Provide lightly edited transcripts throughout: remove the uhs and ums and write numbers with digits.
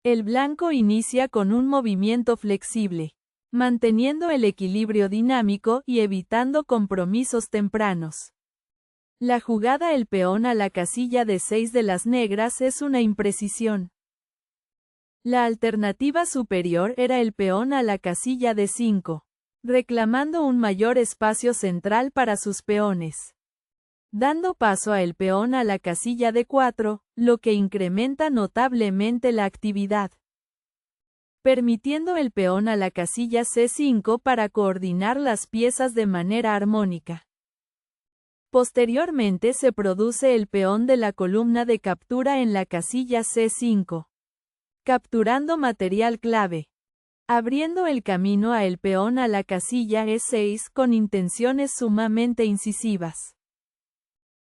El blanco inicia con un movimiento flexible, manteniendo el equilibrio dinámico y evitando compromisos tempranos. La jugada el peón a la casilla de 6 de las negras es una imprecisión. La alternativa superior era el peón a la casilla de 5, reclamando un mayor espacio central para sus peones, dando paso a el peón a la casilla de 4, lo que incrementa notablemente la actividad, permitiendo el peón a la casilla C5 para coordinar las piezas de manera armónica. Posteriormente se produce el peón de la columna de captura en la casilla C5, capturando material clave, abriendo el camino a el peón a la casilla E6 con intenciones sumamente incisivas,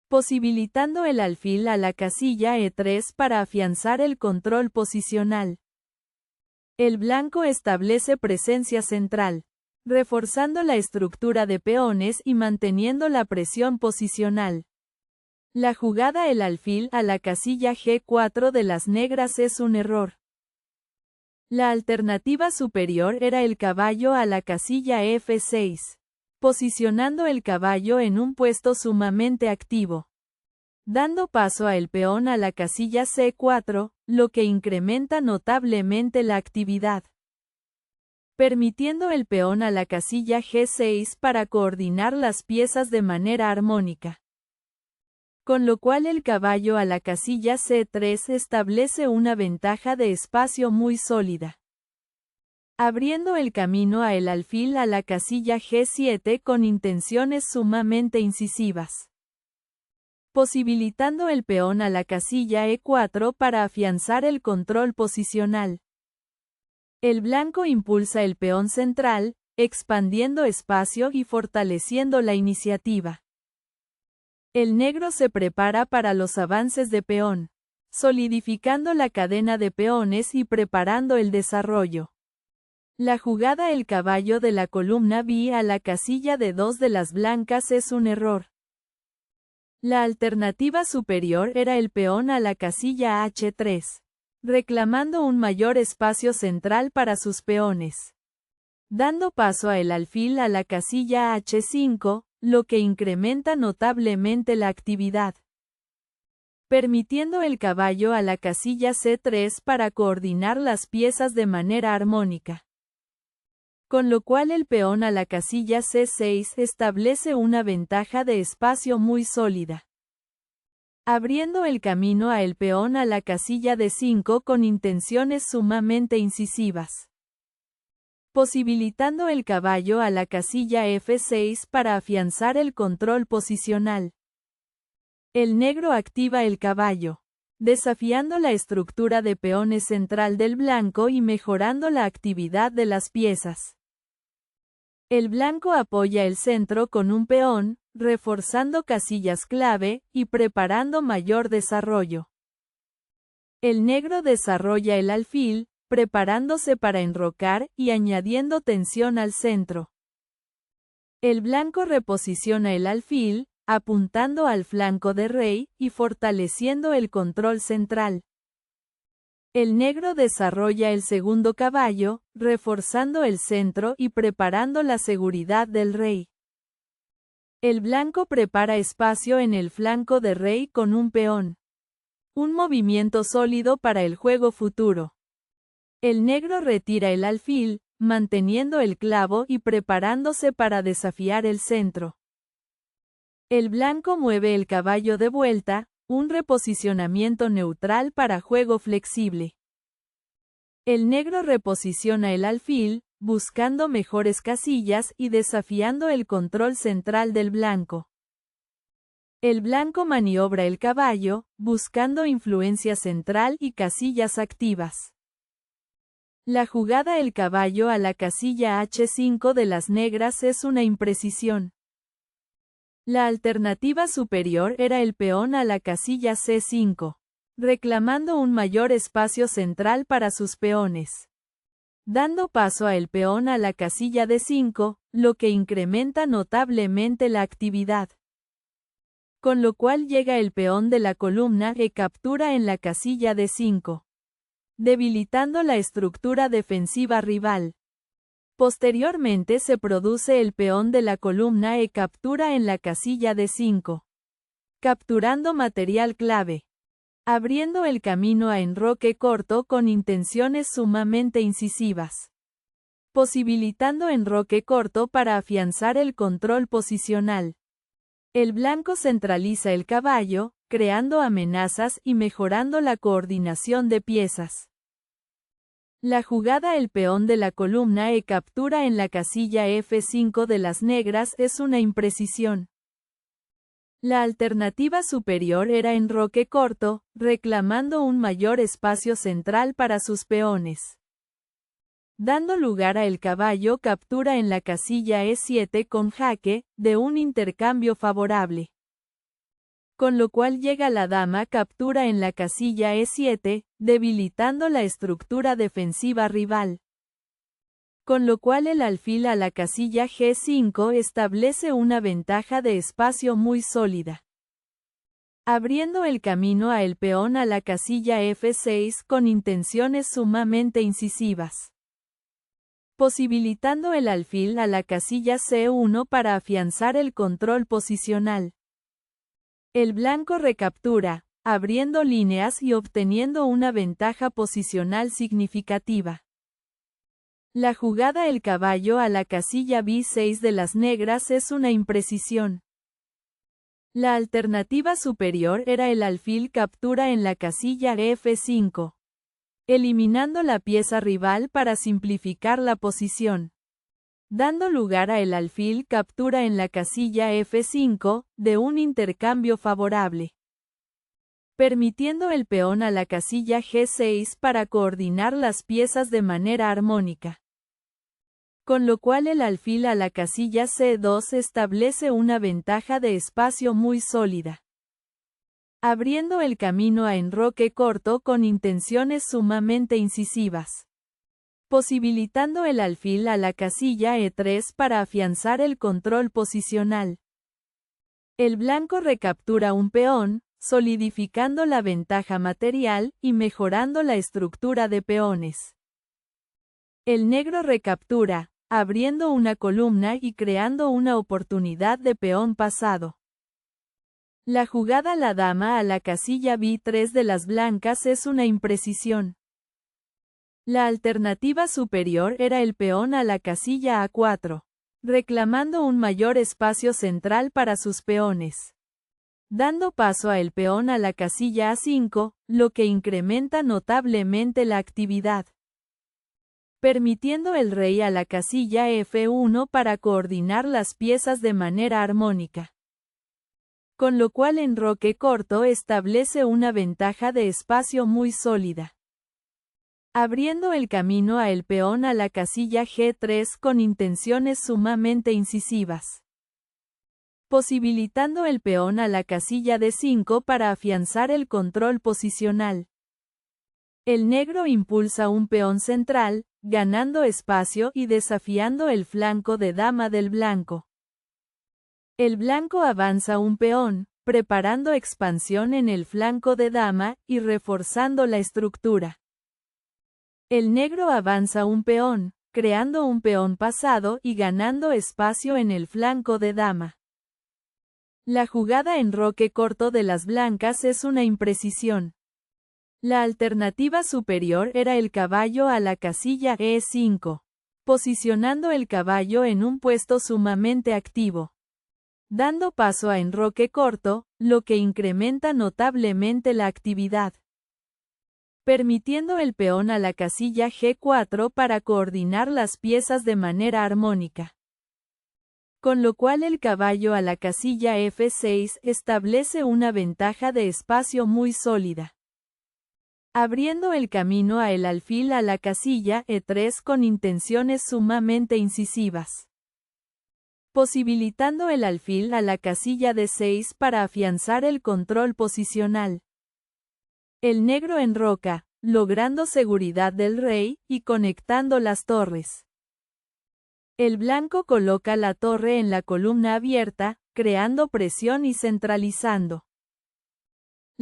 posibilitando el alfil a la casilla E3 para afianzar el control posicional. El blanco establece presencia central, reforzando la estructura de peones y manteniendo la presión posicional. La jugada el alfil a la casilla G4 de las negras es un error. La alternativa superior era el caballo a la casilla F6, posicionando el caballo en un puesto sumamente activo, dando paso a el peón a la casilla C4, lo que incrementa notablemente la actividad, permitiendo el peón a la casilla G6 para coordinar las piezas de manera armónica, con lo cual el caballo a la casilla C3 establece una ventaja de espacio muy sólida, abriendo el camino a el alfil a la casilla G7 con intenciones sumamente incisivas, posibilitando el peón a la casilla E4 para afianzar el control posicional. El blanco impulsa el peón central, expandiendo espacio y fortaleciendo la iniciativa. El negro se prepara para los avances de peón, solidificando la cadena de peones y preparando el desarrollo. La jugada el caballo de la columna B a la casilla de 2 de las blancas es un error. La alternativa superior era el peón a la casilla H3, reclamando un mayor espacio central para sus peones, dando paso a el alfil a la casilla H5, lo que incrementa notablemente la actividad, permitiendo el caballo a la casilla C3 para coordinar las piezas de manera armónica, con lo cual el peón a la casilla C6 establece una ventaja de espacio muy sólida, abriendo el camino a el peón a la casilla D5 con intenciones sumamente incisivas, posibilitando el caballo a la casilla F6 para afianzar el control posicional. El negro activa el caballo, desafiando la estructura de peones central del blanco y mejorando la actividad de las piezas. El blanco apoya el centro con un peón, reforzando casillas clave y preparando mayor desarrollo. El negro desarrolla el alfil, preparándose para enrocar y añadiendo tensión al centro. El blanco reposiciona el alfil, apuntando al flanco de rey y fortaleciendo el control central. El negro desarrolla el segundo caballo, reforzando el centro y preparando la seguridad del rey. El blanco prepara espacio en el flanco de rey con un peón. Un movimiento sólido para el juego futuro. El negro retira el alfil, manteniendo el clavo y preparándose para desafiar el centro. El blanco mueve el caballo de vuelta, un reposicionamiento neutral para juego flexible. El negro reposiciona el alfil, buscando mejores casillas y desafiando el control central del blanco. El blanco maniobra el caballo, buscando influencia central y casillas activas. La jugada el caballo a la casilla H5 de las negras es una imprecisión. La alternativa superior era el peón a la casilla C5, reclamando un mayor espacio central para sus peones, dando paso a el peón a la casilla D5, lo que incrementa notablemente la actividad, con lo cual llega el peón de la columna E captura en la casilla D5, debilitando la estructura defensiva rival. Posteriormente se produce el peón de la columna E captura en la casilla D5, capturando material clave, abriendo el camino a enroque corto con intenciones sumamente incisivas, posibilitando enroque corto para afianzar el control posicional. El blanco centraliza el caballo, creando amenazas y mejorando la coordinación de piezas. La jugada el peón de la columna E captura en la casilla F5 de las negras es una imprecisión. La alternativa superior era enroque corto, reclamando un mayor espacio central para sus peones. Dando lugar a el caballo captura en la casilla E7 con jaque, de un intercambio favorable. Con lo cual llega la dama captura en la casilla E7, debilitando la estructura defensiva rival. Con lo cual el alfil a la casilla G5 establece una ventaja de espacio muy sólida, abriendo el camino a el peón a la casilla F6 con intenciones sumamente incisivas, posibilitando el alfil a la casilla C1 para afianzar el control posicional. El blanco recaptura, abriendo líneas y obteniendo una ventaja posicional significativa. La jugada el caballo a la casilla B6 de las negras es una imprecisión. La alternativa superior era el alfil captura en la casilla F5, eliminando la pieza rival para simplificar la posición, dando lugar a el alfil captura en la casilla F5, de un intercambio favorable, permitiendo el peón a la casilla G6 para coordinar las piezas de manera armónica. Con lo cual el alfil a la casilla C2 establece una ventaja de espacio muy sólida, abriendo el camino a enroque corto con intenciones sumamente incisivas, posibilitando el alfil a la casilla E3 para afianzar el control posicional. El blanco recaptura un peón, solidificando la ventaja material y mejorando la estructura de peones. El negro recaptura, abriendo una columna y creando una oportunidad de peón pasado. La jugada la dama a la casilla B3 de las blancas es una imprecisión. La alternativa superior era el peón a la casilla A4, reclamando un mayor espacio central para sus peones, dando paso a el peón a la casilla A5, lo que incrementa notablemente la actividad, permitiendo el rey a la casilla F1 para coordinar las piezas de manera armónica. Con lo cual enroque corto establece una ventaja de espacio muy sólida, abriendo el camino a el peón a la casilla G3 con intenciones sumamente incisivas, posibilitando el peón a la casilla D5 para afianzar el control posicional. El negro impulsa un peón central, ganando espacio y desafiando el flanco de dama del blanco. El blanco avanza un peón, preparando expansión en el flanco de dama y reforzando la estructura. El negro avanza un peón, creando un peón pasado y ganando espacio en el flanco de dama. La jugada enroque corto de las blancas es una imprecisión. La alternativa superior era el caballo a la casilla E5, posicionando el caballo en un puesto sumamente activo, dando paso a enroque corto, lo que incrementa notablemente la actividad, permitiendo el peón a la casilla G4 para coordinar las piezas de manera armónica. Con lo cual el caballo a la casilla F6 establece una ventaja de espacio muy sólida, abriendo el camino a el alfil a la casilla E3 con intenciones sumamente incisivas, posibilitando el alfil a la casilla D6 para afianzar el control posicional. El negro enroca, logrando seguridad del rey y conectando las torres. El blanco coloca la torre en la columna abierta, creando presión y centralizando.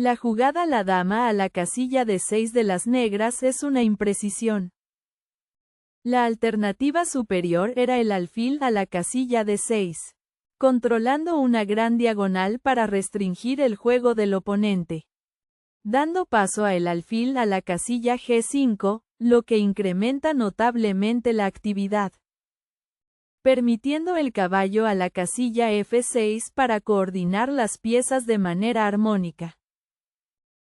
La jugada la dama a la casilla de 6 de las negras es una imprecisión. La alternativa superior era el alfil a la casilla de 6, controlando una gran diagonal para restringir el juego del oponente. Dando paso a el alfil a la casilla G5, lo que incrementa notablemente la actividad. Permitiendo el caballo a la casilla F6 para coordinar las piezas de manera armónica.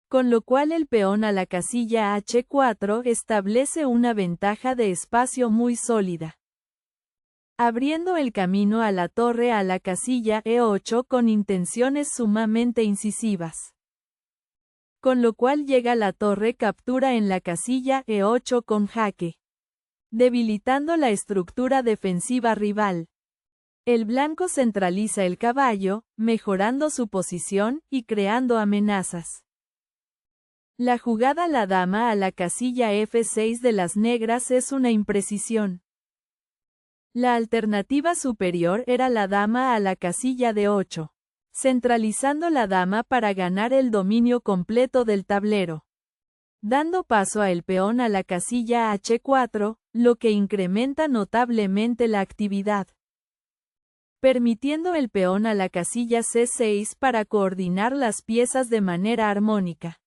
Con lo cual el peón a la casilla H4 establece una ventaja de espacio muy sólida. Abriendo el camino a la torre a la casilla E8 con intenciones sumamente incisivas. Con lo cual llega la torre captura en la casilla E8 con jaque, debilitando la estructura defensiva rival. El blanco centraliza el caballo, mejorando su posición y creando amenazas. La jugada la dama a la casilla F6 de las negras es una imprecisión. La alternativa superior era la dama a la casilla de 8, centralizando la dama para ganar el dominio completo del tablero. Dando paso a el peón a la casilla H4, lo que incrementa notablemente la actividad. Permitiendo el peón a la casilla C6 para coordinar las piezas de manera armónica.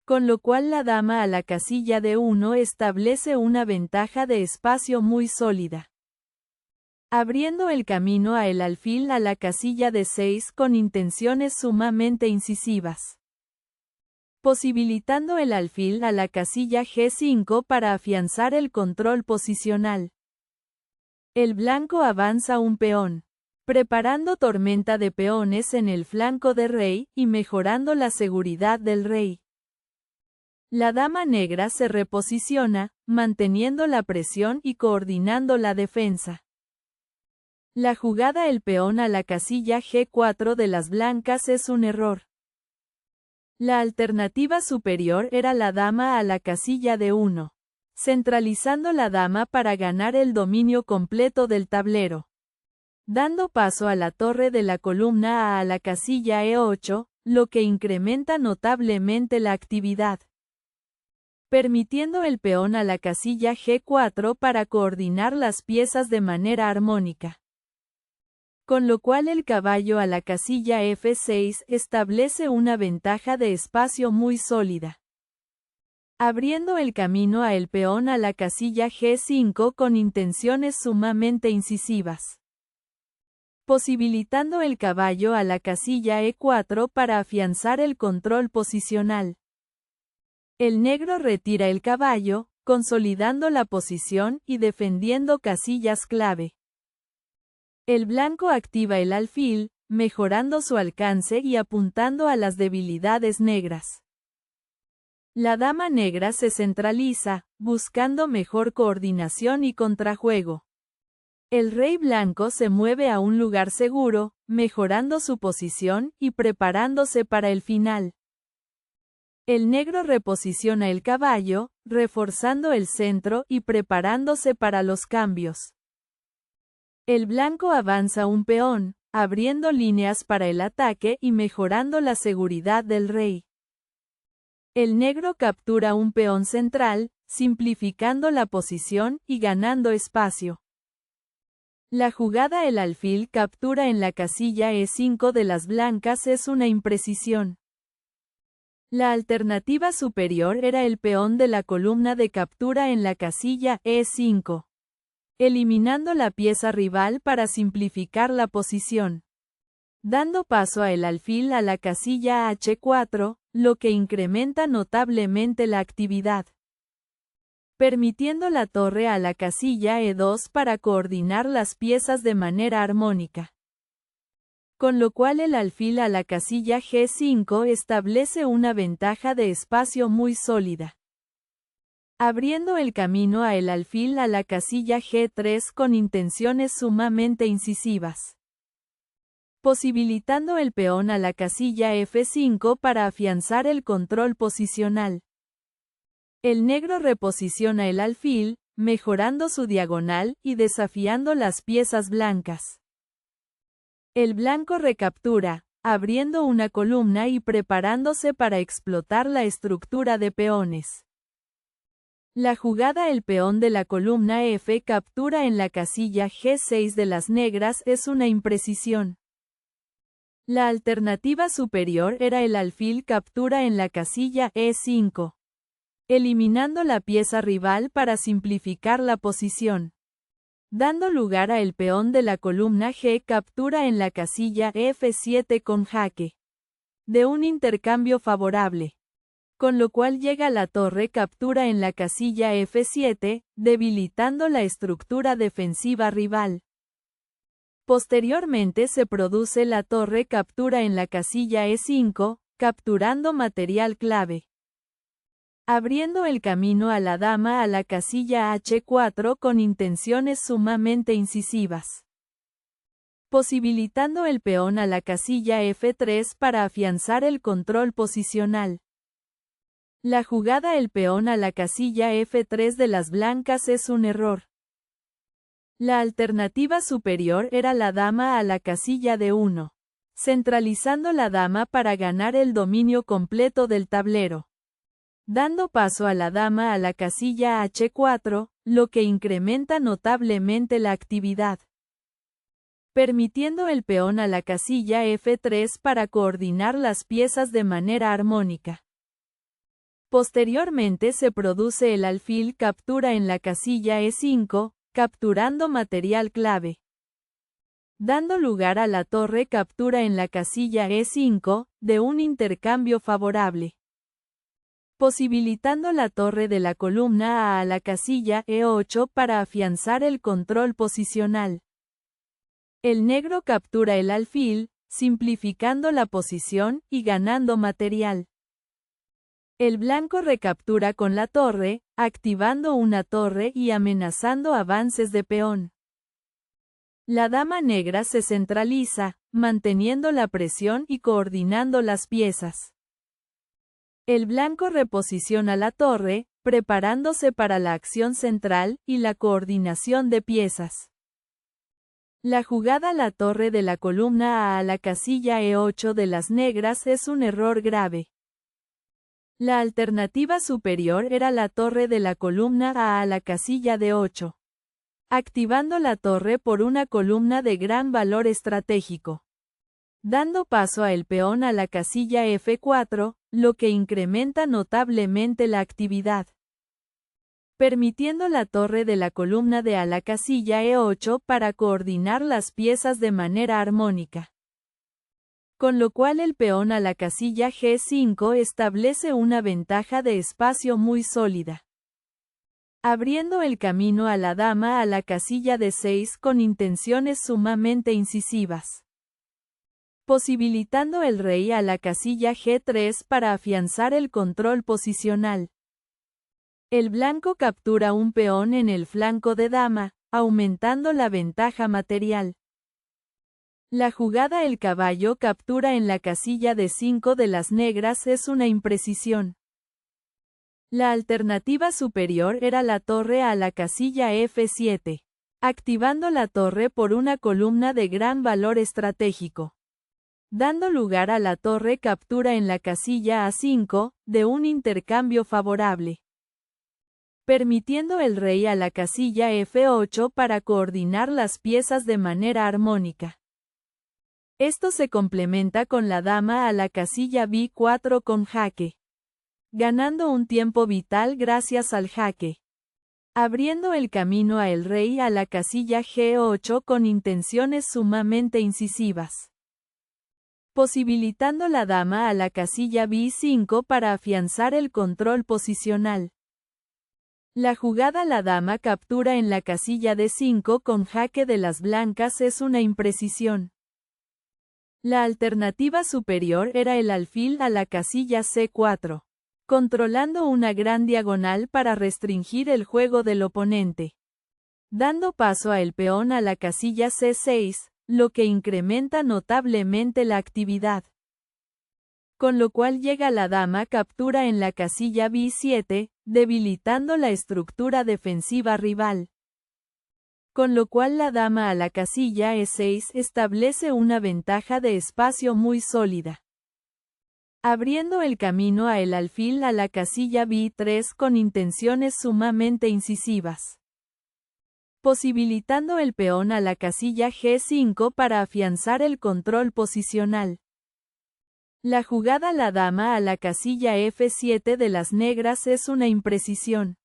Con lo cual la dama a la casilla de 1 establece una ventaja de espacio muy sólida. Abriendo el camino a el alfil a la casilla de 6 con intenciones sumamente incisivas. Posibilitando el alfil a la casilla G5 para afianzar el control posicional. El blanco avanza un peón, preparando tormenta de peones en el flanco de rey y mejorando la seguridad del rey. La dama negra se reposiciona, manteniendo la presión y coordinando la defensa. La jugada el peón a la casilla G4 de las blancas es un error. La alternativa superior era la dama a la casilla de 1, centralizando la dama para ganar el dominio completo del tablero. Dando paso a la torre de la columna A a la casilla E8, lo que incrementa notablemente la actividad. Permitiendo el peón a la casilla G4 para coordinar las piezas de manera armónica. Con lo cual el caballo a la casilla F6 establece una ventaja de espacio muy sólida. Abriendo el camino a el peón a la casilla G5 con intenciones sumamente incisivas. Posibilitando el caballo a la casilla E4 para afianzar el control posicional. El negro retira el caballo, consolidando la posición y defendiendo casillas clave. El blanco activa el alfil, mejorando su alcance y apuntando a las debilidades negras. La dama negra se centraliza, buscando mejor coordinación y contrajuego. El rey blanco se mueve a un lugar seguro, mejorando su posición y preparándose para el final. El negro reposiciona el caballo, reforzando el centro y preparándose para los cambios. El blanco avanza un peón, abriendo líneas para el ataque y mejorando la seguridad del rey. El negro captura un peón central, simplificando la posición y ganando espacio. La jugada el alfil captura en la casilla E5 de las blancas es una imprecisión. La alternativa superior era el peón de la columna de captura en la casilla E5, eliminando la pieza rival para simplificar la posición. Dando paso a el alfil a la casilla H4, lo que incrementa notablemente la actividad. Permitiendo la torre a la casilla E2 para coordinar las piezas de manera armónica. Con lo cual el alfil a la casilla G5 establece una ventaja de espacio muy sólida. Abriendo el camino a el alfil a la casilla G3 con intenciones sumamente incisivas. Posibilitando el peón a la casilla F5 para afianzar el control posicional. El negro reposiciona el alfil, mejorando su diagonal y desafiando las piezas blancas. El blanco recaptura, abriendo una columna y preparándose para explotar la estructura de peones. La jugada el peón de la columna F captura en la casilla G6 de las negras es una imprecisión. La alternativa superior era el alfil captura en la casilla E5, eliminando la pieza rival para simplificar la posición, dando lugar a el peón de la columna G captura en la casilla F7 con jaque, de un intercambio favorable, con lo cual llega la torre captura en la casilla F7, debilitando la estructura defensiva rival. Posteriormente se produce la torre captura en la casilla E5, capturando material clave, abriendo el camino a la dama a la casilla H4 con intenciones sumamente incisivas, posibilitando el peón a la casilla F3 para afianzar el control posicional. La jugada el peón a la casilla F3 de las blancas es un error. La alternativa superior era la dama a la casilla D1, centralizando la dama para ganar el dominio completo del tablero, dando paso a la dama a la casilla H4, lo que incrementa notablemente la actividad, permitiendo el peón a la casilla F3 para coordinar las piezas de manera armónica. Posteriormente se produce el alfil captura en la casilla E5, capturando material clave, dando lugar a la torre captura en la casilla E5, de un intercambio favorable, posibilitando la torre de la columna A a la casilla E8 para afianzar el control posicional. El negro captura el alfil, simplificando la posición y ganando material. El blanco recaptura con la torre, activando una torre y amenazando avances de peón. La dama negra se centraliza, manteniendo la presión y coordinando las piezas. El blanco reposiciona la torre, preparándose para la acción central y la coordinación de piezas. La jugada la torre de la columna A a la casilla E8 de las negras es un error grave. La alternativa superior era la torre de la columna A a la casilla D8, activando la torre por una columna de gran valor estratégico, dando paso a el peón a la casilla F4, lo que incrementa notablemente la actividad, permitiendo la torre de la columna D a la casilla E8 para coordinar las piezas de manera armónica, con lo cual el peón a la casilla G5 establece una ventaja de espacio muy sólida, abriendo el camino a la dama a la casilla D6 con intenciones sumamente incisivas, posibilitando el rey a la casilla G3 para afianzar el control posicional. El blanco captura un peón en el flanco de dama, aumentando la ventaja material. La jugada el caballo captura en la casilla D5 de las negras es una imprecisión. La alternativa superior era la torre a la casilla F7, activando la torre por una columna de gran valor estratégico, dando lugar a la torre captura en la casilla A5, de un intercambio favorable, permitiendo el rey a la casilla F8 para coordinar las piezas de manera armónica. Esto se complementa con la dama a la casilla B4 con jaque, ganando un tiempo vital gracias al jaque, abriendo el camino a el rey a la casilla G8 con intenciones sumamente incisivas, posibilitando la dama a la casilla B5 para afianzar el control posicional. La jugada la dama captura en la casilla D5 con jaque de las blancas es una imprecisión. La alternativa superior era el alfil a la casilla C4, controlando una gran diagonal para restringir el juego del oponente, dando paso a el peón a la casilla C6, lo que incrementa notablemente la actividad, con lo cual llega la dama captura en la casilla B7, debilitando la estructura defensiva rival. con lo cual la dama a la casilla E6 establece una ventaja de espacio muy sólida, abriendo el camino a el alfil a la casilla B3 con intenciones sumamente incisivas, posibilitando el peón a la casilla G5 para afianzar el control posicional. La jugada la dama a la casilla F7 de las negras es una imprecisión.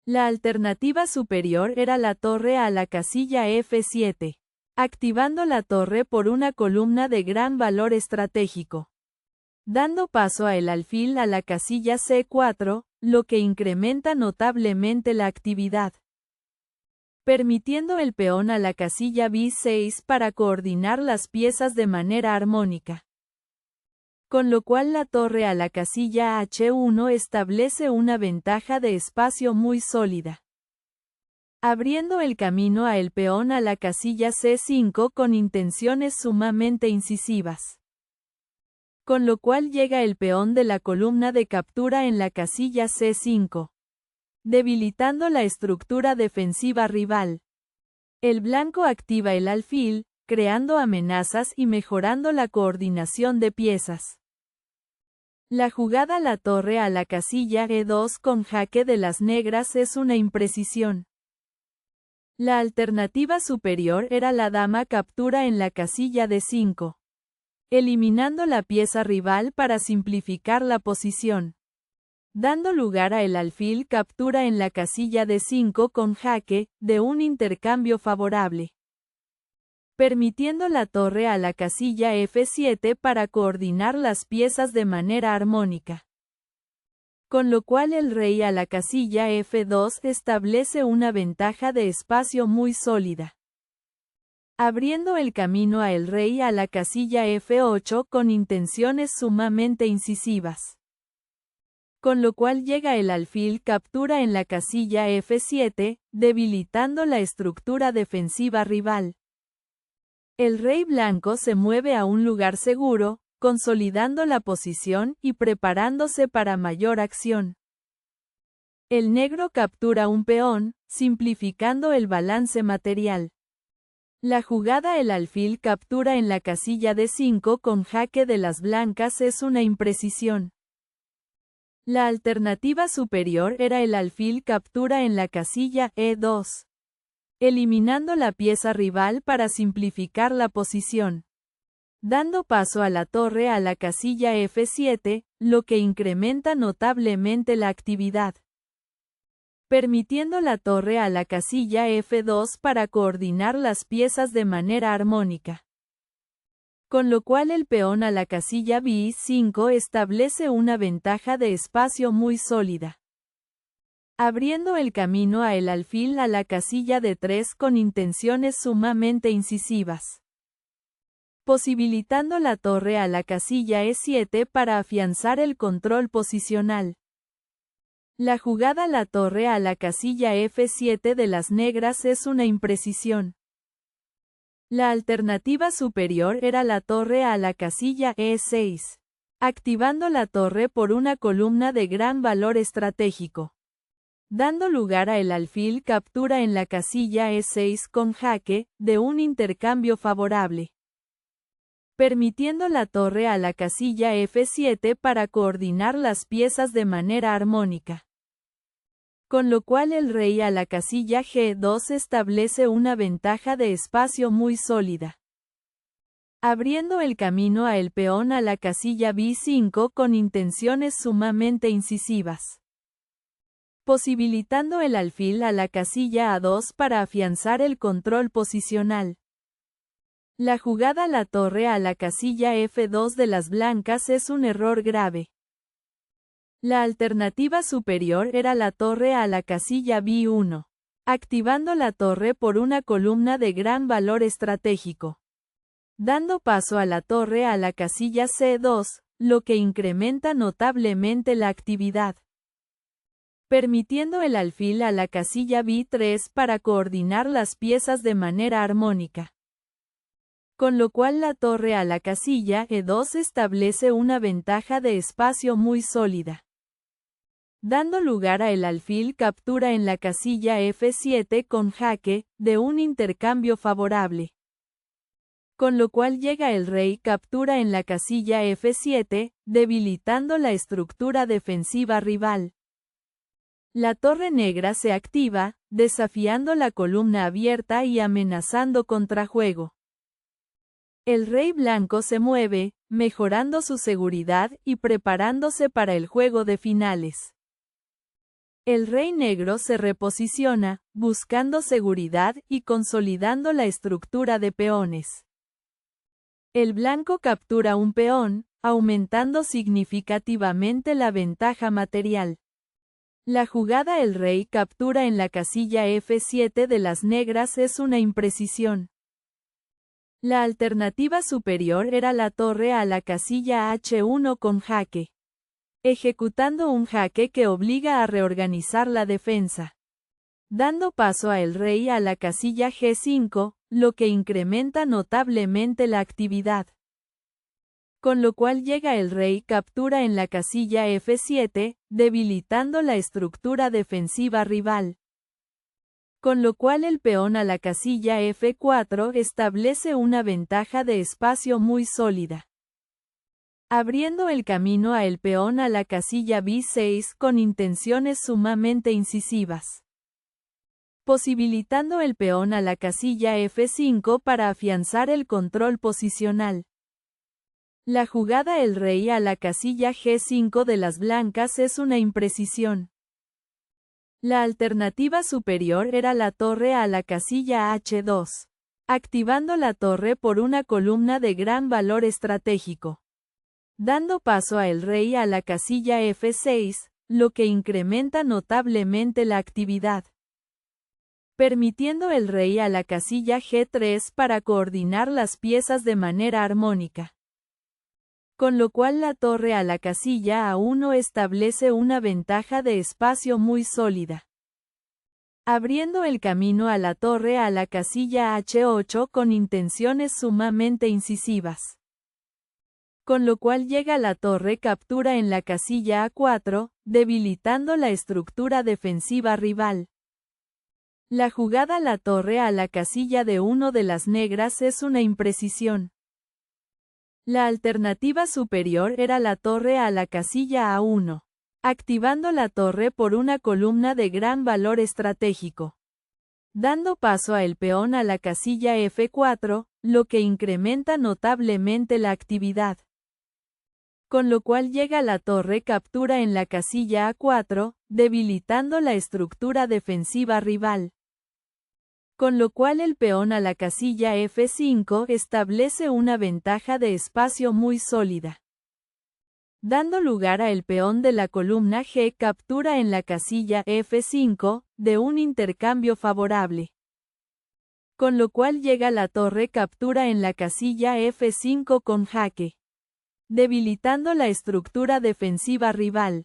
La alternativa superior era la torre a la casilla F7, activando la torre por una columna de gran valor estratégico, dando paso a el alfil a la casilla C4, lo que incrementa notablemente la actividad, permitiendo el peón a la casilla B6 para coordinar las piezas de manera armónica, con lo cual la torre a la casilla H1 establece una ventaja de espacio muy sólida, abriendo el camino a el peón a la casilla C5 con intenciones sumamente incisivas, con lo cual llega el peón de la columna de captura en la casilla C5, debilitando la estructura defensiva rival. El blanco activa el alfil, creando amenazas y mejorando la coordinación de piezas. La jugada la torre a la casilla E2 con jaque de las negras es una imprecisión. La alternativa superior era la dama captura en la casilla D5, eliminando la pieza rival para simplificar la posición, dando lugar a el alfil captura en la casilla D5 con jaque, de un intercambio favorable, permitiendo la torre a la casilla F7 para coordinar las piezas de manera armónica, con lo cual el rey a la casilla F2 establece una ventaja de espacio muy sólida, abriendo el camino a el rey a la casilla F8 con intenciones sumamente incisivas, con lo cual llega el alfil captura en la casilla F7, debilitando la estructura defensiva rival. El rey blanco se mueve a un lugar seguro, consolidando la posición y preparándose para mayor acción. El negro captura un peón, simplificando el balance material. La jugada el alfil captura en la casilla D5 con jaque de las blancas es una imprecisión. La alternativa superior era el alfil captura en la casilla E2, eliminando la pieza rival para simplificar la posición, dando paso a la torre a la casilla F7, lo que incrementa notablemente la actividad, permitiendo la torre a la casilla F2 para coordinar las piezas de manera armónica, con lo cual el peón a la casilla B5 establece una ventaja de espacio muy sólida, abriendo el camino a el alfil a la casilla D3 con intenciones sumamente incisivas, posibilitando la torre a la casilla E7 para afianzar el control posicional. La jugada la torre a la casilla F7 de las negras es una imprecisión. La alternativa superior era la torre a la casilla E6, activando la torre por una columna de gran valor estratégico, dando lugar a el alfil captura en la casilla E6 con jaque, de un intercambio favorable, permitiendo la torre a la casilla F7 para coordinar las piezas de manera armónica, con lo cual el rey a la casilla G2 establece una ventaja de espacio muy sólida, abriendo el camino a el peón a la casilla B5 con intenciones sumamente incisivas, posibilitando el alfil a la casilla A2 para afianzar el control posicional. La jugada la torre a la casilla F2 de las blancas es un error grave. La alternativa superior era la torre a la casilla B1, activando la torre por una columna de gran valor estratégico, dando paso a la torre a la casilla C2, lo que incrementa notablemente la actividad, permitiendo el alfil a la casilla B3 para coordinar las piezas de manera armónica, con lo cual la torre a la casilla E2 establece una ventaja de espacio muy sólida, dando lugar a el alfil captura en la casilla F7 con jaque, de un intercambio favorable. Con lo cual llega el rey captura en la casilla F7, debilitando la estructura defensiva rival. La torre negra se activa, desafiando la columna abierta y amenazando contrajuego. El rey blanco se mueve, mejorando su seguridad y preparándose para el juego de finales. El rey negro se reposiciona, buscando seguridad y consolidando la estructura de peones. El blanco captura un peón, aumentando significativamente la ventaja material. La jugada el rey captura en la casilla F7 de las negras es una imprecisión. La alternativa superior era la torre a la casilla H1 con jaque, ejecutando un jaque que obliga a reorganizar la defensa. Dando paso a el rey a la casilla G5, lo que incrementa notablemente la actividad. Con lo cual llega el rey captura en la casilla F7, debilitando la estructura defensiva rival. Con lo cual el peón a la casilla F4 establece una ventaja de espacio muy sólida, abriendo el camino a el peón a la casilla B6 con intenciones sumamente incisivas, posibilitando el peón a la casilla F5 para afianzar el control posicional. La jugada el rey a la casilla G5 de las blancas es una imprecisión. La alternativa superior era la torre a la casilla H2, activando la torre por una columna de gran valor estratégico, dando paso a el rey a la casilla F6, lo que incrementa notablemente la actividad, permitiendo el rey a la casilla G3 para coordinar las piezas de manera armónica. Con lo cual la torre a la casilla A1 establece una ventaja de espacio muy sólida, abriendo el camino a la torre a la casilla H8 con intenciones sumamente incisivas. Con lo cual llega la torre captura en la casilla A4, debilitando la estructura defensiva rival. La jugada la torre a la casilla D1 de las negras es una imprecisión. La alternativa superior era la torre a la casilla A1, activando la torre por una columna de gran valor estratégico, dando paso a el peón a la casilla F4, lo que incrementa notablemente la actividad. Con lo cual llega la torre captura en la casilla A4, debilitando la estructura defensiva rival. Con lo cual el peón a la casilla F5 establece una ventaja de espacio muy sólida, dando lugar a el peón de la columna G captura en la casilla F5, de un intercambio favorable. Con lo cual llega la torre captura en la casilla F5 con jaque, debilitando la estructura defensiva rival.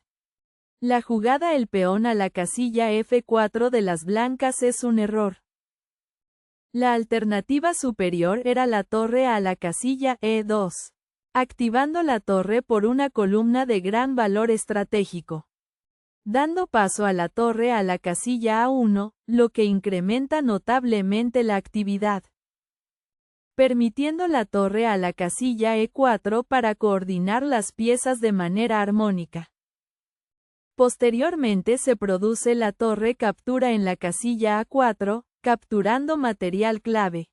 La jugada el peón a la casilla F4 de las blancas es un error. La alternativa superior era la torre a la casilla E2, activando la torre por una columna de gran valor estratégico, dando paso a la torre a la casilla A1, lo que incrementa notablemente la actividad, permitiendo la torre a la casilla E4 para coordinar las piezas de manera armónica. Posteriormente se produce la torre captura en la casilla A4, capturando material clave,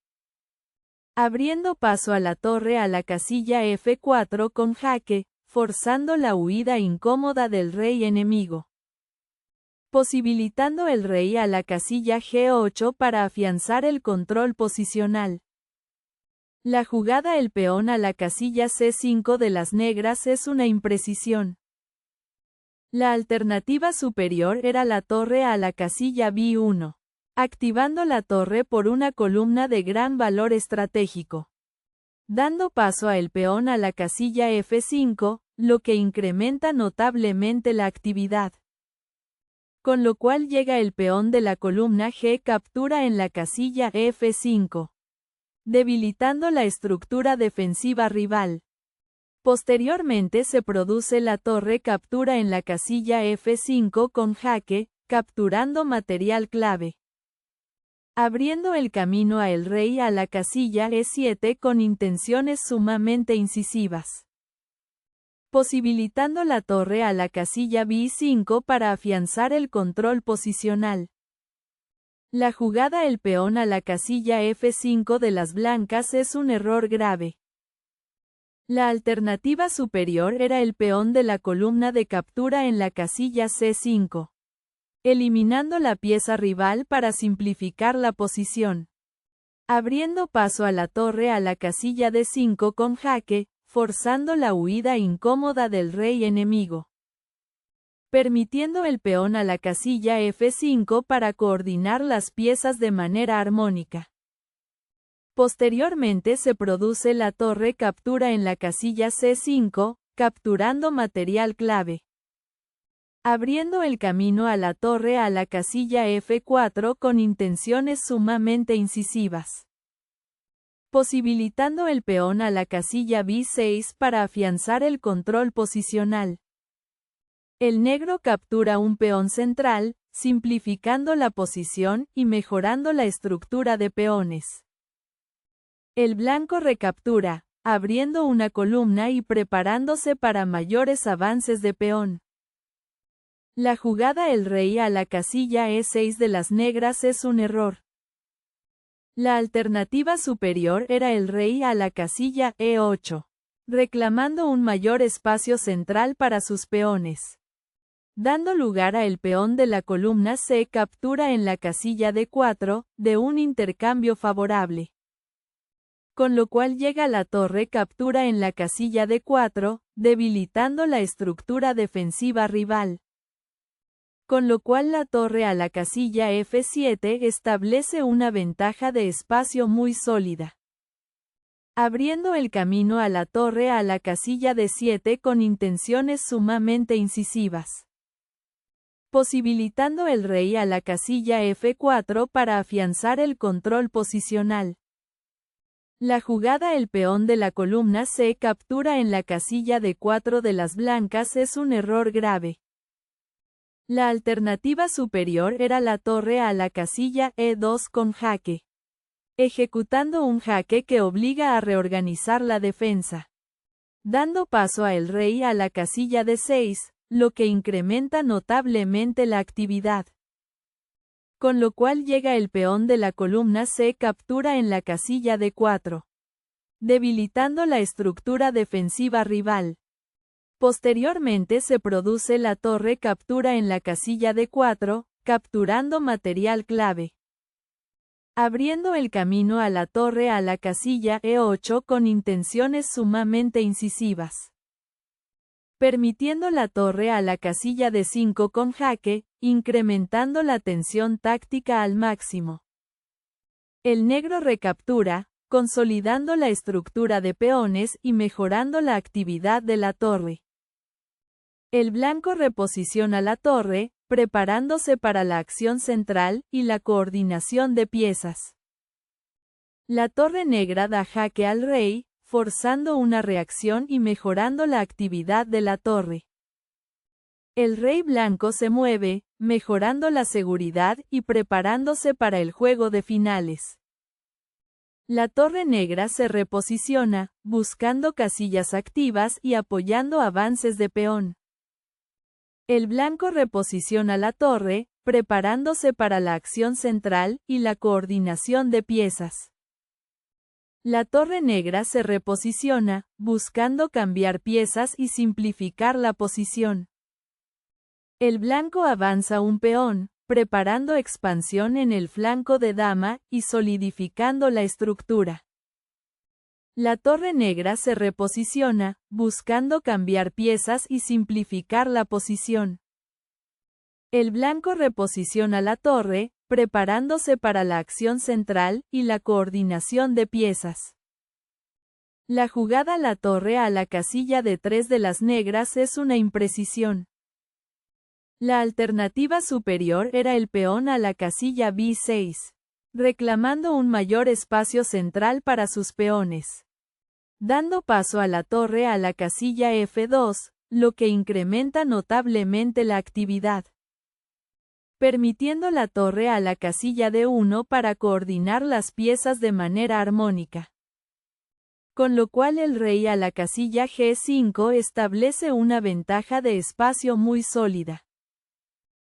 abriendo paso a la torre a la casilla F4 con jaque, forzando la huida incómoda del rey enemigo, posibilitando el rey a la casilla G8 para afianzar el control posicional. La jugada el peón a la casilla C5 de las negras es una imprecisión. La alternativa superior era la torre a la casilla B1, activando la torre por una columna de gran valor estratégico, dando paso a el peón a la casilla F5, lo que incrementa notablemente la actividad. Con lo cual llega el peón de la columna G captura en la casilla F5, debilitando la estructura defensiva rival. Posteriormente se produce la torre captura en la casilla F5 con jaque, capturando material clave, abriendo el camino a el rey a la casilla E7 con intenciones sumamente incisivas, posibilitando la torre a la casilla B5 para afianzar el control posicional. La jugada el peón a la casilla F5 de las blancas es un error grave. La alternativa superior era el peón de la columna de captura en la casilla C5, eliminando la pieza rival para simplificar la posición, abriendo paso a la torre a la casilla D5 con jaque, forzando la huida incómoda del rey enemigo, permitiendo el peón a la casilla F5 para coordinar las piezas de manera armónica. Posteriormente se produce la torre captura en la casilla C5, capturando material clave, abriendo el camino a la torre a la casilla F4 con intenciones sumamente incisivas, posibilitando el peón a la casilla B6 para afianzar el control posicional. El negro captura un peón central, simplificando la posición y mejorando la estructura de peones. El blanco recaptura, abriendo una columna y preparándose para mayores avances de peón. La jugada el rey a la casilla E6 de las negras es un error. La alternativa superior era el rey a la casilla E8, reclamando un mayor espacio central para sus peones, dando lugar a el peón de la columna C captura en la casilla D4, de un intercambio favorable, con lo cual llega la torre captura en la casilla D4, debilitando la estructura defensiva rival, con lo cual la torre a la casilla F7 establece una ventaja de espacio muy sólida, abriendo el camino a la torre a la casilla D7 con intenciones sumamente incisivas, posibilitando el rey a la casilla F4 para afianzar el control posicional. La jugada el peón de la columna C captura en la casilla D4 de las blancas es un error grave. La alternativa superior era la torre a la casilla E2 con jaque, ejecutando un jaque que obliga a reorganizar la defensa, dando paso a el rey a la casilla D6, lo que incrementa notablemente la actividad, con lo cual llega el peón de la columna C captura en la casilla D4, debilitando la estructura defensiva rival. Posteriormente se produce la torre captura en la casilla D4, capturando material clave, abriendo el camino a la torre a la casilla E8 con intenciones sumamente incisivas, permitiendo la torre a la casilla D5 con jaque, incrementando la tensión táctica al máximo. El negro recaptura, consolidando la estructura de peones y mejorando la actividad de la torre. El blanco reposiciona la torre, preparándose para la acción central y la coordinación de piezas. La torre negra da jaque al rey, forzando una reacción y mejorando la actividad de la torre. El rey blanco se mueve, mejorando la seguridad y preparándose para el juego de finales. La torre negra se reposiciona, buscando casillas activas y apoyando avances de peón. El blanco reposiciona la torre, preparándose para la acción central y la coordinación de piezas. La torre negra se reposiciona, buscando cambiar piezas y simplificar la posición. El blanco avanza un peón, preparando expansión en el flanco de dama y solidificando la estructura. La torre negra se reposiciona, buscando cambiar piezas y simplificar la posición. El blanco reposiciona la torre, preparándose para la acción central y la coordinación de piezas. La jugada la torre a la casilla D3 de las negras es una imprecisión. La alternativa superior era el peón a la casilla B6, reclamando un mayor espacio central para sus peones, dando paso a la torre a la casilla F2, lo que incrementa notablemente la actividad. Permitiendo la torre a la casilla D1 para coordinar las piezas de manera armónica. Con lo cual el rey a la casilla G5 establece una ventaja de espacio muy sólida.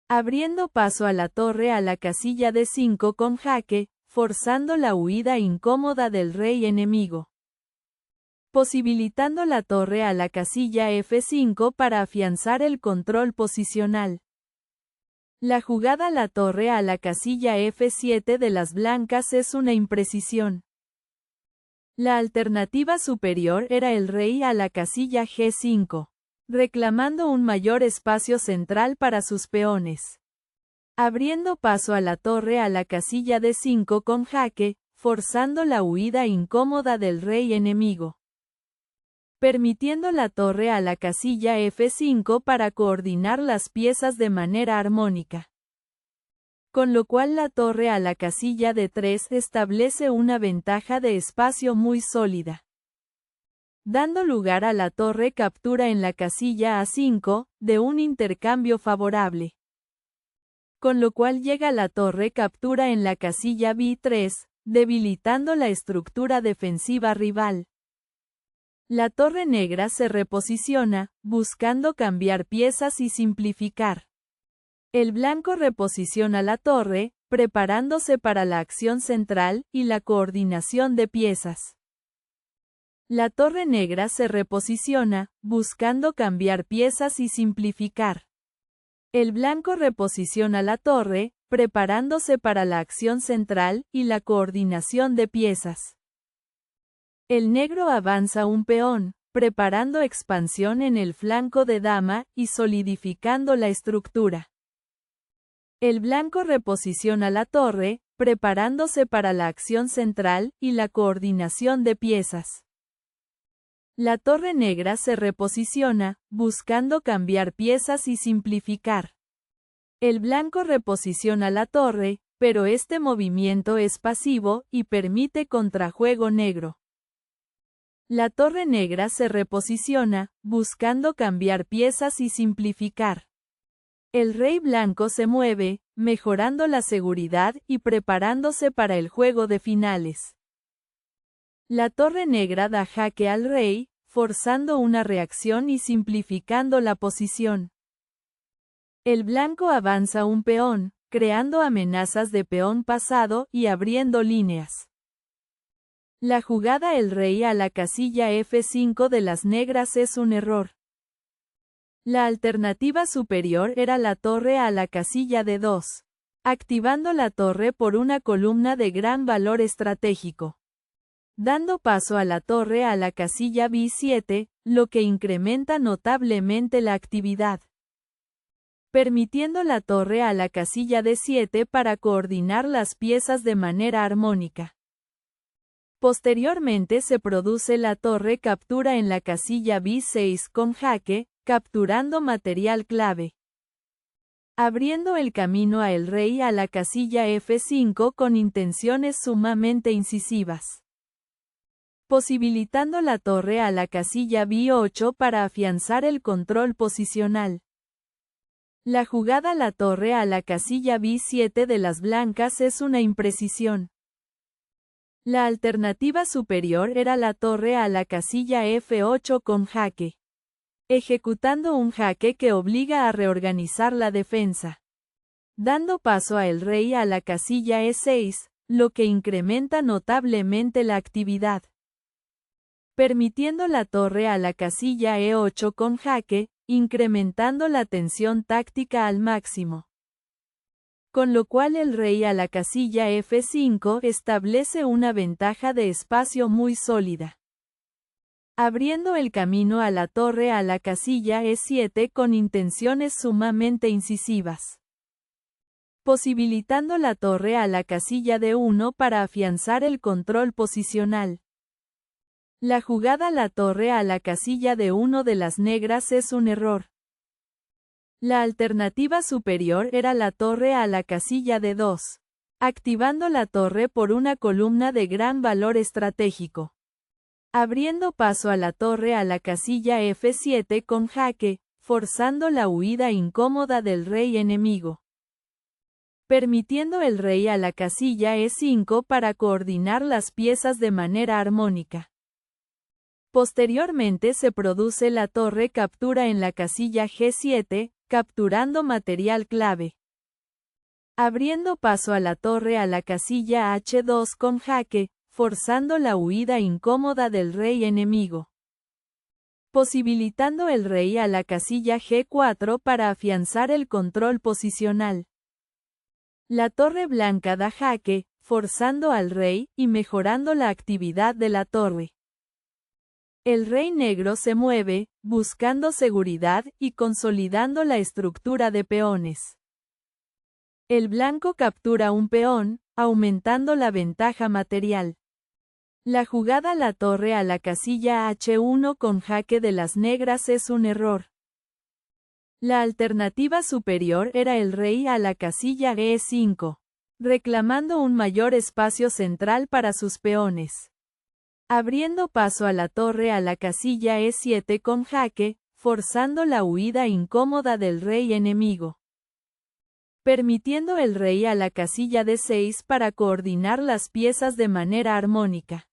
Abriendo paso a la torre a la casilla D5 con jaque, forzando la huida incómoda del rey enemigo. Posibilitando la torre a la casilla F5 para afianzar el control posicional. La jugada la torre a la casilla F7 de las blancas es una imprecisión. La alternativa superior era el rey a la casilla G5, reclamando un mayor espacio central para sus peones. Abriendo paso a la torre a la casilla D5 con jaque, forzando la huida incómoda del rey enemigo. Permitiendo la torre a la casilla F5 para coordinar las piezas de manera armónica. Con lo cual la torre a la casilla D3 establece una ventaja de espacio muy sólida. Dando lugar a la torre captura en la casilla A5, de un intercambio favorable. Con lo cual llega la torre captura en la casilla B3, debilitando la estructura defensiva rival. La torre negra se reposiciona, buscando cambiar piezas y simplificar. El blanco reposiciona la torre, preparándose para la acción central y la coordinación de piezas. La torre negra se reposiciona, buscando cambiar piezas y simplificar. El blanco reposiciona la torre, preparándose para la acción central y la coordinación de piezas. El negro avanza un peón, preparando expansión en el flanco de dama y solidificando la estructura. El blanco reposiciona la torre, preparándose para la acción central y la coordinación de piezas. La torre negra se reposiciona, buscando cambiar piezas y simplificar. El blanco reposiciona la torre, pero este movimiento es pasivo y permite contrajuego negro. La torre negra se reposiciona, buscando cambiar piezas y simplificar. El rey blanco se mueve, mejorando la seguridad y preparándose para el juego de finales. La torre negra da jaque al rey, forzando una reacción y simplificando la posición. El blanco avanza un peón, creando amenazas de peón pasado y abriendo líneas. La jugada el rey a la casilla F5 de las negras es un error. La alternativa superior era la torre a la casilla D2, activando la torre por una columna de gran valor estratégico. Dando paso a la torre a la casilla B7, lo que incrementa notablemente la actividad. Permitiendo la torre a la casilla D7 para coordinar las piezas de manera armónica. Posteriormente se produce la torre captura en la casilla B6 con jaque, capturando material clave. Abriendo el camino a el rey a la casilla F5 con intenciones sumamente incisivas. Posibilitando la torre a la casilla B8 para afianzar el control posicional. La jugada la torre a la casilla B7 de las blancas es una imprecisión. La alternativa superior era la torre a la casilla F8 con jaque. Ejecutando un jaque que obliga a reorganizar la defensa. Dando paso a el rey a la casilla E6, lo que incrementa notablemente la actividad. Permitiendo la torre a la casilla E8 con jaque, incrementando la tensión táctica al máximo. Con lo cual el rey a la casilla F5 establece una ventaja de espacio muy sólida. Abriendo el camino a la torre a la casilla E7 con intenciones sumamente incisivas. Posibilitando la torre a la casilla D1 para afianzar el control posicional. La jugada la torre a la casilla D1 de las negras es un error. La alternativa superior era la torre a la casilla D2, activando la torre por una columna de gran valor estratégico. abriendo paso a la torre a la casilla F7 con jaque, forzando la huida incómoda del rey enemigo. Permitiendo el rey a la casilla E5 para coordinar las piezas de manera armónica. Posteriormente se produce la torre captura en la casilla G7, capturando material clave. Abriendo paso a la torre a la casilla H2 con jaque, forzando la huida incómoda del rey enemigo. Posibilitando el rey a la casilla G4 para afianzar el control posicional. La torre blanca da jaque, forzando al rey, y mejorando la actividad de la torre. El rey negro se mueve, buscando seguridad, y consolidando la estructura de peones. El blanco captura un peón, aumentando la ventaja material. La jugada la torre a la casilla H1 con jaque de las negras es un error. La alternativa superior era el rey a la casilla E5, reclamando un mayor espacio central para sus peones. Abriendo paso a la torre a la casilla E7 con jaque, forzando la huida incómoda del rey enemigo. Permitiendo el rey a la casilla D6 para coordinar las piezas de manera armónica.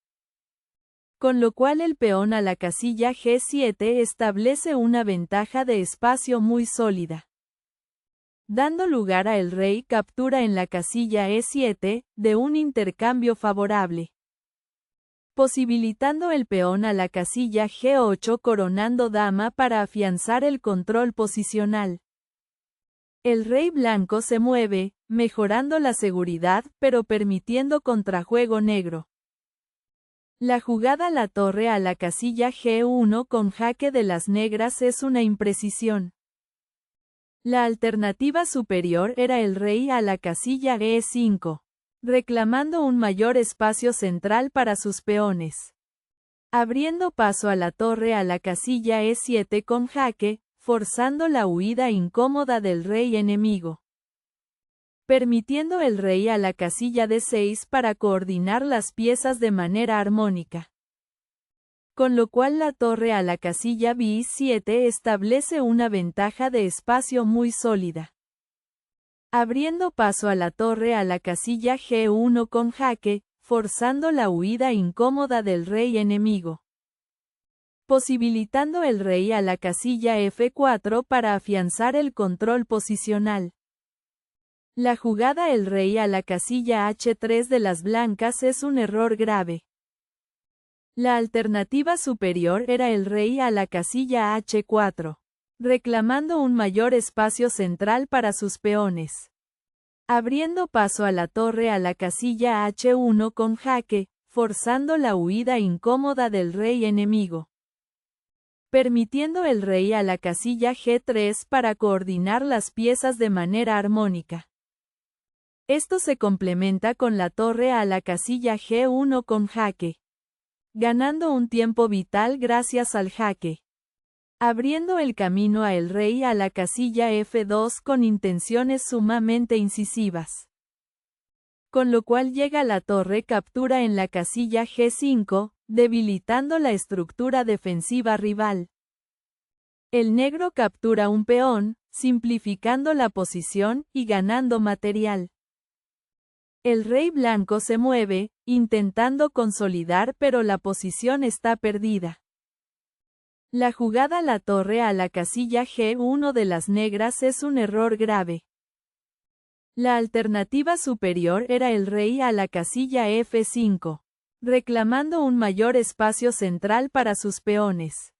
Con lo cual el peón a la casilla G7 establece una ventaja de espacio muy sólida. Dando lugar a el rey captura en la casilla E7, de un intercambio favorable. Posibilitando el peón a la casilla G8 coronando dama para afianzar el control posicional. El rey blanco se mueve, mejorando la seguridad pero permitiendo contrajuego negro. La jugada la torre a la casilla G1 con jaque de las negras es una imprecisión. La alternativa superior era el rey a la casilla E5, reclamando un mayor espacio central para sus peones. Abriendo paso a la torre a la casilla E7 con jaque, forzando la huida incómoda del rey enemigo. Permitiendo el rey a la casilla D6 para coordinar las piezas de manera armónica. Con lo cual la torre a la casilla B7 establece una ventaja de espacio muy sólida. Abriendo paso a la torre a la casilla G1 con jaque, forzando la huida incómoda del rey enemigo. Posibilitando el rey a la casilla F4 para afianzar el control posicional. La jugada el rey a la casilla H3 de las blancas es un error grave. La alternativa superior era el rey a la casilla H4, reclamando un mayor espacio central para sus peones. Abriendo paso a la torre a la casilla H1 con jaque, forzando la huida incómoda del rey enemigo. Permitiendo el rey a la casilla G3 para coordinar las piezas de manera armónica. Esto se complementa con la torre a la casilla G1 con jaque. Ganando un tiempo vital gracias al jaque. Abriendo el camino a el rey a la casilla F2 con intenciones sumamente incisivas. Con lo cual llega la torre captura en la casilla G5, debilitando la estructura defensiva rival. El negro captura un peón, simplificando la posición y ganando material. El rey blanco se mueve, intentando consolidar pero la posición está perdida. La jugada la torre a la casilla G1 de las negras es un error grave. La alternativa superior era el rey a la casilla F5, reclamando un mayor espacio central para sus peones.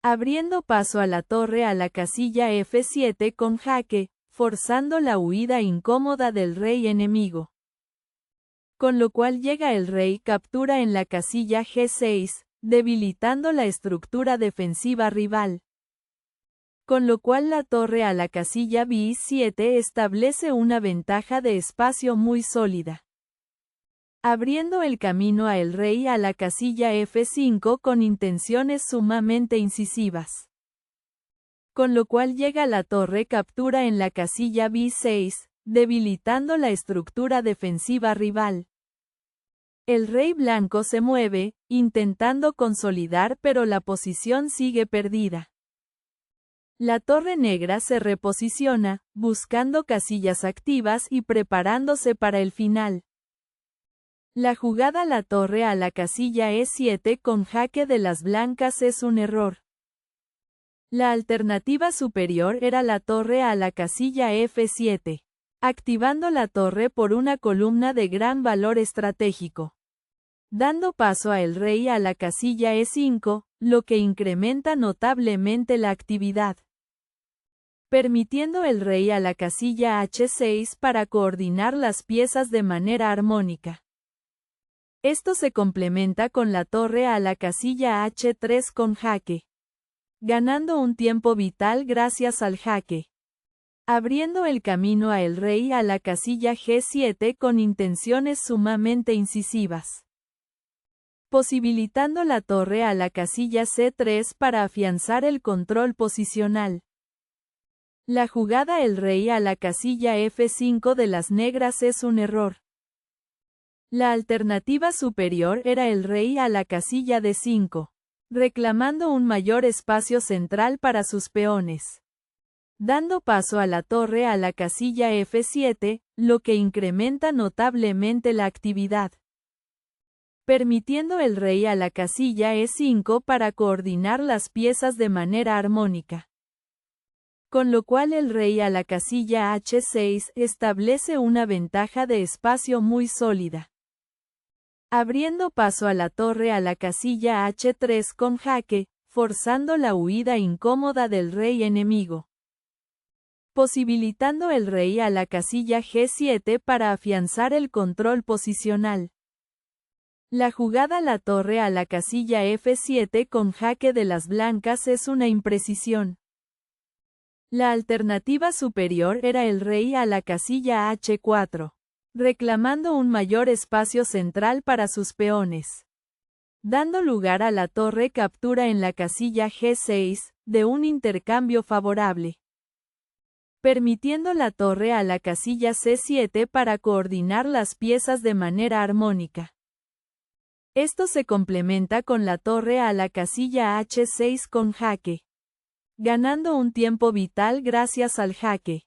Abriendo paso a la torre a la casilla F7 con jaque, forzando la huida incómoda del rey enemigo. Con lo cual llega el rey captura en la casilla G6, debilitando la estructura defensiva rival. Con lo cual la torre a la casilla B7 establece una ventaja de espacio muy sólida. Abriendo el camino a el rey a la casilla F5 con intenciones sumamente incisivas. Con lo cual llega la torre captura en la casilla B6, debilitando la estructura defensiva rival. El rey blanco se mueve, intentando consolidar, pero la posición sigue perdida. La torre negra se reposiciona, buscando casillas activas y preparándose para el final. La jugada la torre a la casilla E7 con jaque de las blancas es un error. La alternativa superior era la torre a la casilla F7, activando la torre por una columna de gran valor estratégico. Dando paso a el rey a la casilla E5, lo que incrementa notablemente la actividad. Permitiendo el rey a la casilla H6 para coordinar las piezas de manera armónica. Esto se complementa con la torre a la casilla H3 con jaque, ganando un tiempo vital gracias al jaque. Abriendo el camino a el rey a la casilla G7 con intenciones sumamente incisivas. Posibilitando la torre a la casilla C3 para afianzar el control posicional. La jugada el rey a la casilla F5 de las negras es un error. La alternativa superior era el rey a la casilla D5, reclamando un mayor espacio central para sus peones. Dando paso a la torre a la casilla F7, lo que incrementa notablemente la actividad. Permitiendo el rey a la casilla E5 para coordinar las piezas de manera armónica. Con lo cual el rey a la casilla H6 establece una ventaja de espacio muy sólida. Abriendo paso a la torre a la casilla H3 con jaque, forzando la huida incómoda del rey enemigo. Posibilitando el rey a la casilla G7 para afianzar el control posicional. La jugada la torre a la casilla F7 con jaque de las blancas es una imprecisión. La alternativa superior era el rey a la casilla H4, reclamando un mayor espacio central para sus peones. Dando lugar a la torre captura en la casilla G6, de un intercambio favorable. Permitiendo la torre a la casilla C7 para coordinar las piezas de manera armónica. Esto se complementa con la torre a la casilla H6 con jaque. Ganando un tiempo vital gracias al jaque.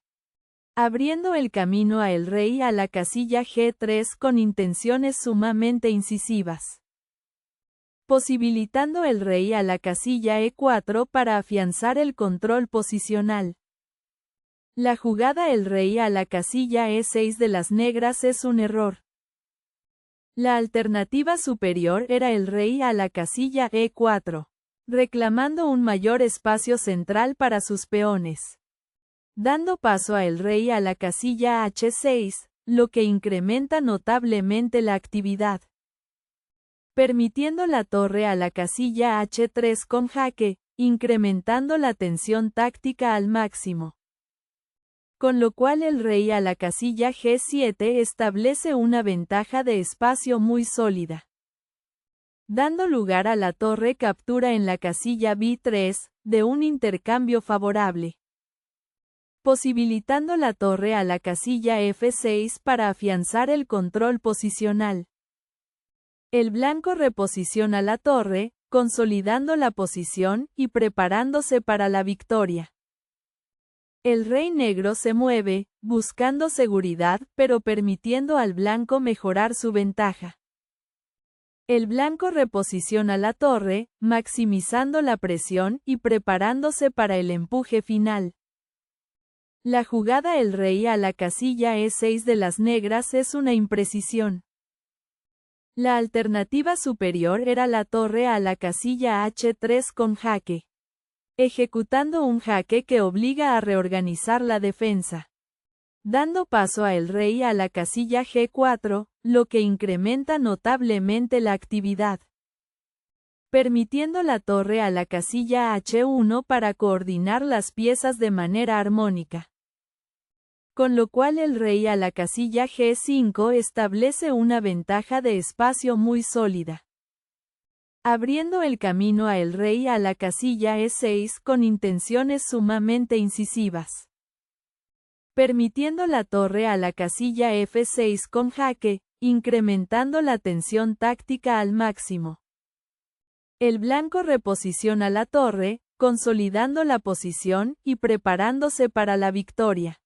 Abriendo el camino a el rey a la casilla G3 con intenciones sumamente incisivas. Posibilitando el rey a la casilla E4 para afianzar el control posicional. La jugada el rey a la casilla E6 de las negras es un error. La alternativa superior era el rey a la casilla E4. Reclamando un mayor espacio central para sus peones. Dando paso a el rey a la casilla H6, lo que incrementa notablemente la actividad. Permitiendo la torre a la casilla H3 con jaque, incrementando la tensión táctica al máximo. Con lo cual el rey a la casilla G7 establece una ventaja de espacio muy sólida. Dando lugar a la torre captura en la casilla B3, de un intercambio favorable. Posibilitando la torre a la casilla F6 para afianzar el control posicional. El blanco reposiciona la torre, consolidando la posición y preparándose para la victoria. El rey negro se mueve, buscando seguridad, pero permitiendo al blanco mejorar su ventaja. El blanco reposiciona la torre, maximizando la presión y preparándose para el empuje final. La jugada el rey a la casilla E6 de las negras es una imprecisión. La alternativa superior era la torre a la casilla H3 con jaque. Ejecutando un jaque que obliga a reorganizar la defensa. Dando paso a el rey a la casilla G4, lo que incrementa notablemente la actividad. Permitiendo la torre a la casilla H1 para coordinar las piezas de manera armónica. Con lo cual el rey a la casilla G5 establece una ventaja de espacio muy sólida. Abriendo el camino a el rey a la casilla E6 con intenciones sumamente incisivas. Permitiendo la torre a la casilla F6 con jaque, incrementando la tensión táctica al máximo. El blanco reposiciona la torre, consolidando la posición y preparándose para la victoria.